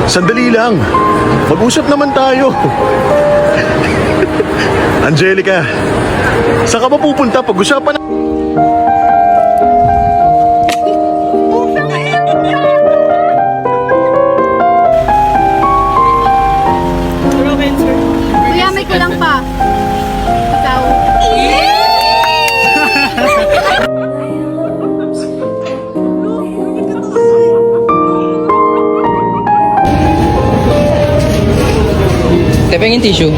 Sandali lang. Mag-usap naman tayo. Angelica, saan ka ba pupunta? Pag-usapan na... Kuya, may kulang pa. Ikaw. Te, pengin tissue.